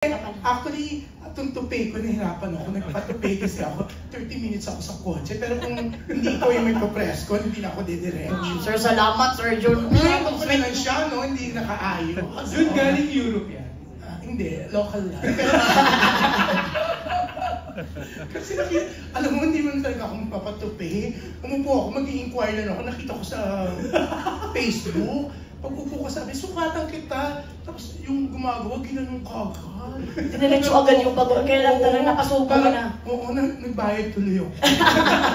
Actually, itong tupay ko, nahirapan ako. Nagpatupay kasi ako, 30 minutes ako sa kotse. Pero kung hindi ko yung may papress ko, hindi na ako didiretso. Sir, salamat, Sir John. Nakatong ko na lang siya, no? Hindi nakaayos. Doon galing Europe yan? Hindi, local lang. Kasi alam mo, hindi man talaga akong papatupi. Umupo ako, mag-i-inquire na ako, nakita ko sa Facebook. Pag-upo ko sabi, sukatan kita. Tapos yung gumagawa, ginanong ka agad. Diniretso agad yung bago. Kaya lang talaga napasuko na. Oo, nagbayad tuloy ako.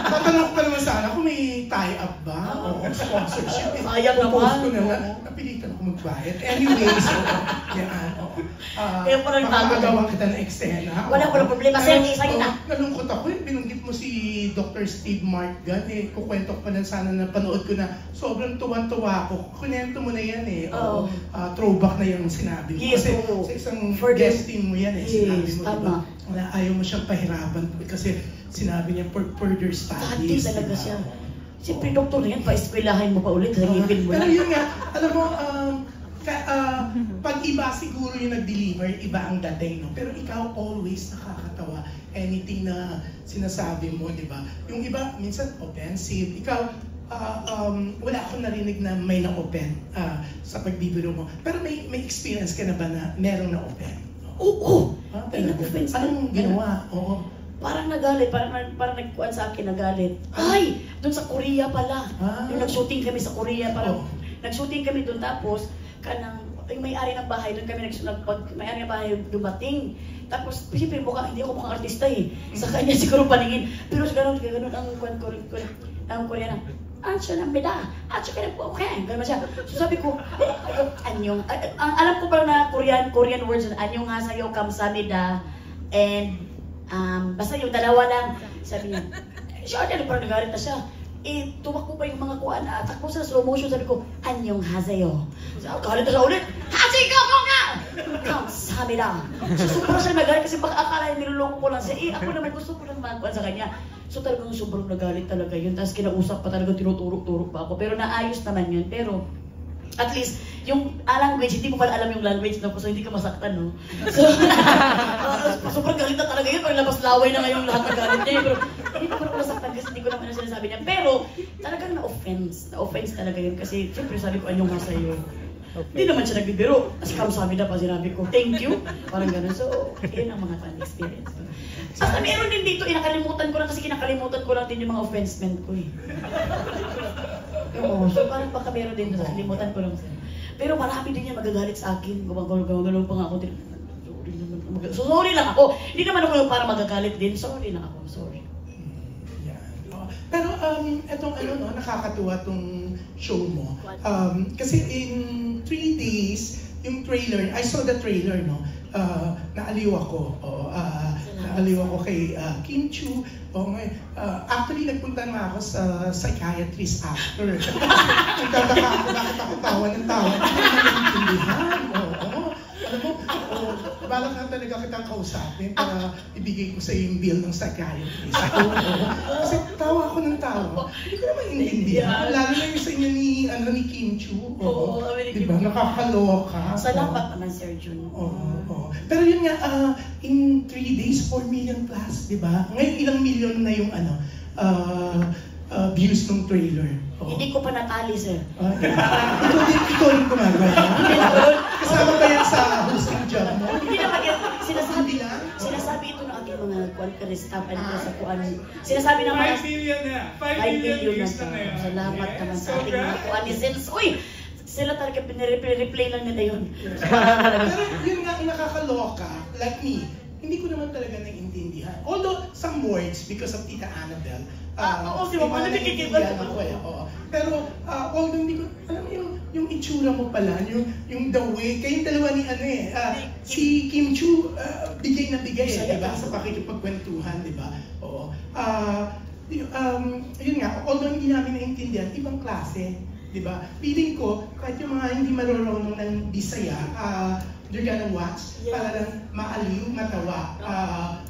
Tatanong ko naman sana kung may tie-up ba? Oo, sponsorship. Sayang naman. Post ko na lang, napilitan ako magbayad. Anyways, yan. Kaya parang makakagawa kita ng eksena. Wala problema. Sir, isa kita. Nalungkot ako yung binanggit mo si Dr. Steve Martgan. Kukwento ko pa lang sana na panood ko na sobrang tuwan-tuwa ako. Kunento mo na yan eh. Throwback na yung sinabi mo. Yes, kasi sa isang guesting mo yan eh. Sinabi mo, diba? Ayaw mo siyang pahirapan kasi sinabi niya for further studies. Studies talaga siya. Siyempre, doktor na yan, pa-eskwelahin mo pa ulit, hangipin mo pero na. yun nga, alam mo, pag iba siguro yung nag-deliver, iba ang dating, no? Pero ikaw always nakakatawa. Anything na sinasabi mo, di ba? Yung iba, minsan offensive. Ikaw, wala akong narinig na may na-open sa pagbibiro mo. Pero may experience ka na ba na merong na-open? Oo! May na-offense. Anong ginawa? Oo. Parang nagalit, parang nagkuhan sa akin, nagalit. Ay! Doon sa Korea pala. Yung nag-shooting kami sa Korea, parang nag-shooting kami doon tapos yung may-ari ng bahay, doon kami may-ari ng bahay dumating. Tapos, siyempre, hindi ako mukhang artista eh. Sa kanya siguro paningin. Pero ganun ang Koreana. Ansyo ng bida. Ansyo ka na po. Okay. Ganun siya. So sabi ko, anyong. Alam ko parang na Korean words na anyong hasayo kamsamida. And, basta yung dalawa lang. Sabi niya, siya, parang nagalit na siya. Tumakbo pa yung mga kuhaan at takbo sa slow motion, sabi ko, anyong hasayo. Galit na siya ulit, hasi ko nga! Kamsamida. So sobrang siya nagalit kasi baka akala yung niluloko ko lang siya. Ako naman gusto ko lang magkuhan sa kanya. So talagang sobrang nagalit talaga yun. Tapos kinausap pa talaga, tinuturok-turok pa ako. Pero naayos naman yun. Pero at least, yung language, hindi mo pala alam yung language, no? So hindi ka masaktan, no? So, sobrang galit na talaga yun. Pag labas laway na ngayong lahat ng galit niya. Pero hindi ko pala masaktan kasi hindi ko naman na sinasabi niya. Pero talagang na-offense. Na-offense talaga yun. Kasi siyempre sabi ko, anyong nga sa'yo. Hindi naman siya nagbibiro. Kasi kamsabi na pa sinabi ko, thank you. Parang gano'n. So, yun ang mga fun experience. So, meron din dito, nakalimutan ko lang kasi kinakalimutan ko lang din yung mga offensement ko eh. Oo, so parang baka meron din, nakalimutan ko lang siya. Pero marami din niya magagalit sa akin. Gumagalaw pa nga ako. So, sorry lang ako. Hindi naman ako para magagalit din. Sorry lang ako. Sorry. Pero etong nakakatuwa tong show mo. Kasi in 3 days, yung trailer, I saw the trailer, no? Naaliw ako. Naaliw ako kay Kim Chu. Actually, nagpunta na ako sa psychiatrist after. Nagtataka ako, bakit ako tawa ng tawa? Hindi ko naintindihan. Alam mo, balak na talaga kitang kausapin para ibigay ko sa yung bill ng psychiatrist. Kasi tawa ako ng tawa. Hindi ko naman intindihan. Lalo na yung sa inyo ni Kim Chu. Diba? Nakakaloka. Salamat naman, Sir Jun. Pero yun nga, in 3 days, 4 million plus, diba? Ngayon, ilang million na yung views ng trailer. Hindi ko pa natali, sir. Ikaw rin gumagawa. Kasama ba yan sa hosting job mo? Hindi naman yan. Sinasabi ito ng aking mga staff sa kuan. Sinasabi ng mga 5 million na. 5 million na to. Salamat naman sa ating mga kuan ni Sins. Uy! Sila talaga pinire-replay lang nila yun. Pero yun nga nakakaloka, like me, hindi ko naman talaga naiintindihan. Although some words, because of Tita Annabelle, si Mama naiintindihan ako eh. Pero although hindi ko, alam mo yung itsura mo pala, yung the way, kayong dalawa ni si Kim Chu, bigay na bigay di ba? Sa pakikipagkwentuhan, di ba? Yun nga, although hindi namin naiintindihan, ibang klase. Diba? Feeling ko, kahit yung mga hindi marunong ng Bisaya, they're gonna watch Yeah. para lang maaliw, matawa.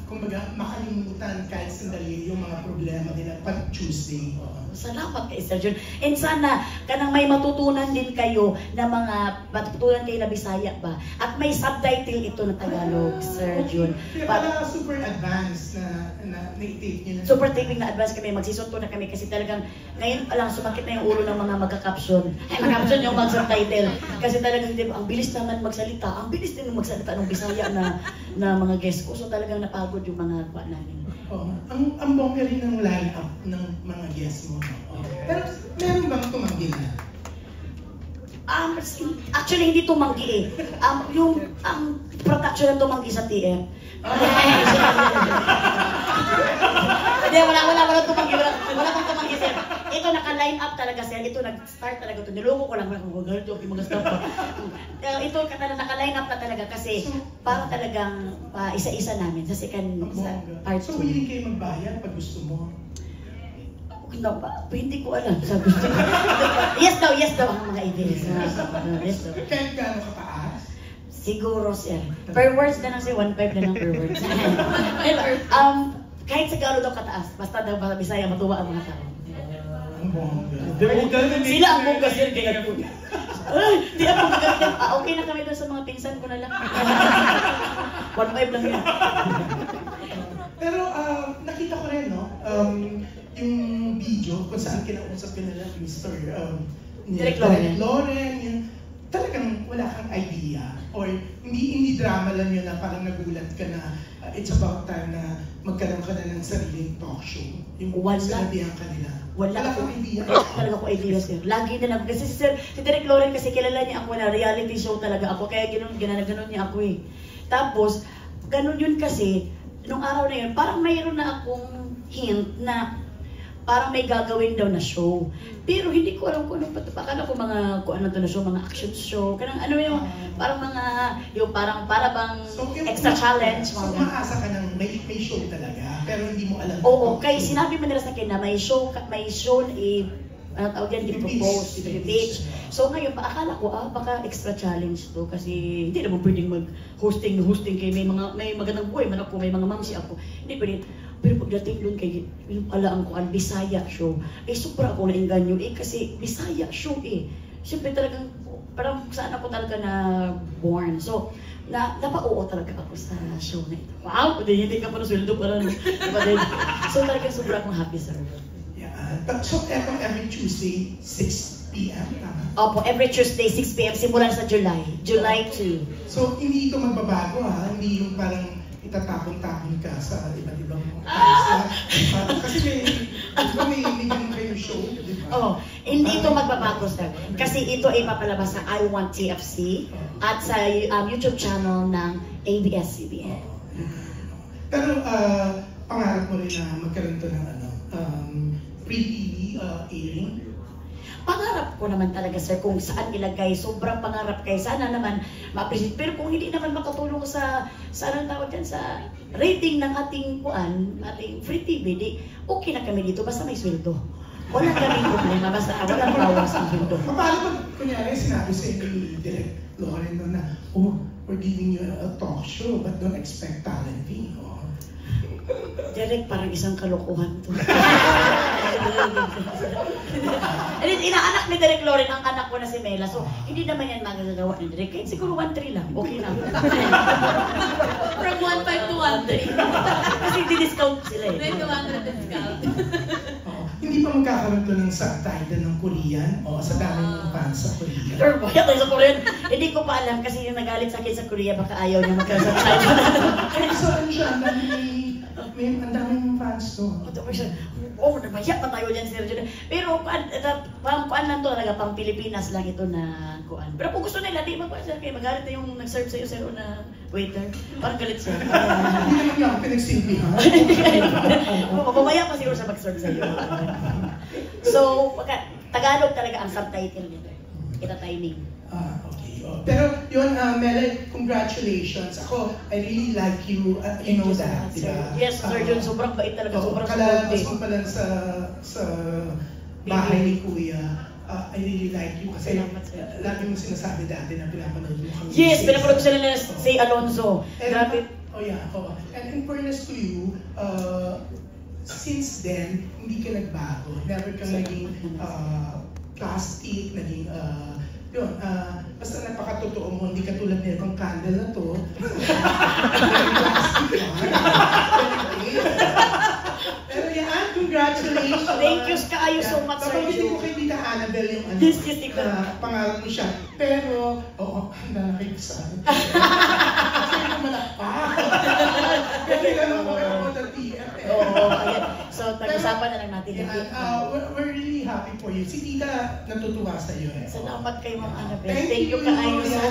Kumbaga, makalimutan kahit sandali yung mga problema nila pag Tuesday. Salamat kay Sir Jun. And sana, kanang may matutunan din kayo na mga, matutunan kayo na Bisaya ba? At may subtitle ito na Tagalog, Sir Jun. Kaya pala super advanced na na-tape nyo na. Super taping na advance kami, mag-season 2 na kami kasi talagang ngayon pa lang sumakit na yung ulo ng mga magka-caption. Ay, mag-caption yung mag-subtitle. Kasi talagang, di ba, ang bilis naman magsalita. Ang bilis din magsalita ng Bisaya na mga guest ko. So talagang napagod yung mga kwa namin. Ang bongga rin ng line-up ng mga guests mo. Pero meron bang tumanggi na? Actually, hindi tumanggi eh. Yung production na tumanggi sa TM. Hindi, wala tumanggi. Wala pang tumanggi, sir. Ito, naka-line up talaga, sir. Ito, nag-start talaga ito. Niloko ko lang. Mga staff pa. Ito, naka-line up na talaga kasi para talagang isa-isa namin sa second part 2. So, willing kayo magbayad pag gusto mo? Hindi ko alam. Sabi ko. Yes daw ang mga ideas. Yes daw. Kahit gano'n kataas? Siguro, sir. Per words na lang, sir. 1.5 na lang per words. Kahit sa gano'n daw kataas, basta daw Bisaya, matuwa ang mga tao. Ang bongga. Sila ang bongga, sir. Kaya po. Di ako magagamit. Okay na kami doon sa mga pinsan ko na lang. 1.5 lang yan. Pero nakita ko rin, no? Yung video kung saan kinausap ka nila Mr. Direk Loren, yung talagang wala kang idea or hindi drama lang yun na parang nagulat ka na it's about time na magkaroon ka na ng sariling talk show. Yung sinabihan ka nila. Wala kang idea. Talaga ko idea, sir. Lagi na lang. Kasi si Direk Loren kasi kilala niya ako na reality show talaga ako. Kaya gano'n niya ako eh. Tapos, gano'n yun kasi, nung araw na yun, parang mayroon na akong hint na parang may gagawin daw na show. Pero hindi ko alam kung ano pa ito. Akala ko kung ano to na show, mga action show. Kanang ano yung, parang para bang extra challenge. So, maasa ka ng may show talaga, pero hindi mo alam. Oo, kaya sinabi mo nila sa akin na may show ano tawag yan, i-propose, i-pitch. So ngayon, akala ko, baka extra challenge to kasi hindi naman pwedeng mag-hosting kay may magandang buhay man ako, may mga mamsi ako. Hindi pwedeng. Pero pagdating doon kay alam ko ang Bisaya show, sobra ako nainganyo kasi Bisaya show Siyempre talagang parang saan ako talaga na born. So, napauo talaga ako sa show na ito. Wow! Hindi ka pa na sweldo para So talagang sobra akong happy, sir. So, every Tuesday, 6 p.m. tama? Opo, every Tuesday, 6 p.m. Simulan sa July 2. So, hindi ito magbabago Hindi yung parang itatapon-tapon ka sa iba't ibang kasi may ganun kayong show, di ba? Hindi ito magbabago, sir. Kasi ito ay papalabas sa I Want TFC at sa YouTube channel ng ABS-CBN. Pero pangarap mo rin na magkaroon to ng pre-TV airing? Pangarap ko naman talaga, sir, kung saan ilagay. Sobrang pangarap kay sana naman ma-appreciate. Pero kung hindi naman makatulong sa anong tawag dyan, sa rating ng ating free TV, di okay na kami dito, basta may sweldo. Wala kaming problema, basta walang bawas ang sweldo. Paano pag, kunyari, sinabi sa inyo Direk Loren na, we're giving you a talk show, but don't expect talent fee. Direk, parang isang kalokohan to. Inaanak ni Direk Loren ang anak ko na si Mela. So, hindi naman yan magagawa ni Direk. Kahit siguro 1.3 lang. Okay lang. From 1.5 to 1.3. Kasi di-discount sila eh. May 200 discount. Hindi pa magkakaroon to ng subtitle ng Korean o sa daming fans sa Korean? Or bakit tayo sa Korean? Hindi ko pa alam kasi yung nagalit sa akin sa Korea baka ayaw niya magkaroon sa China. Kaya sa siya, ang daming fans to. Namaya pa tayo dyan, Sir Jun. Pero kuan lang to talaga, pang Pilipinas lang ito na kuan. Pero kung gusto nila, di magkuan sir, kaya magalit na yung nag-serve sa'yo, sir, na waiter. Parang galit sir. Hindi naman lang pinagsilbihan. Mamaya pa siguro sa mag-serve sa'yo. So, Tagalog talaga ang subtitle nito. Kita timing. Okay. Pero yun, Mela, congratulations. Ako, I really like you. You know that, di ba? Yes, Sir Jun. Sobrang bait talaga. Sobrang supportive. Kalabas mo pa lang sa bahay ni Kuya. I really like you kasi Salamat sa'yo. lagi mo sinasabi dati na pinapanood mo kami. Yes, pinapanood ko sila na si Alonzo. And, Grabe. oh yeah, and in fairness to you, since then, hindi ka nagbago. Never kang naging plastic, naging, yun, basta napakatotoo mo, hindi katulad nitong candle na to. Plastic Pero yan, congratulations! Thank you kaayo so much, Sir Papagitin ko Joe. kay Tita Annabelle yung ano, Yes, yes, Tita. pangalan mo siya. Pero, oo, handa na kayo sa ano. Kasi ko malakpak. Kasi alam mo, ako the TF. Oo, ayan. So, nag-usapan na lang natin. We're really happy for you. Si Tita natutuwa sa'yo eh. Salamat kay Ma'am Annabelle. Thank Thank you you. kaayo so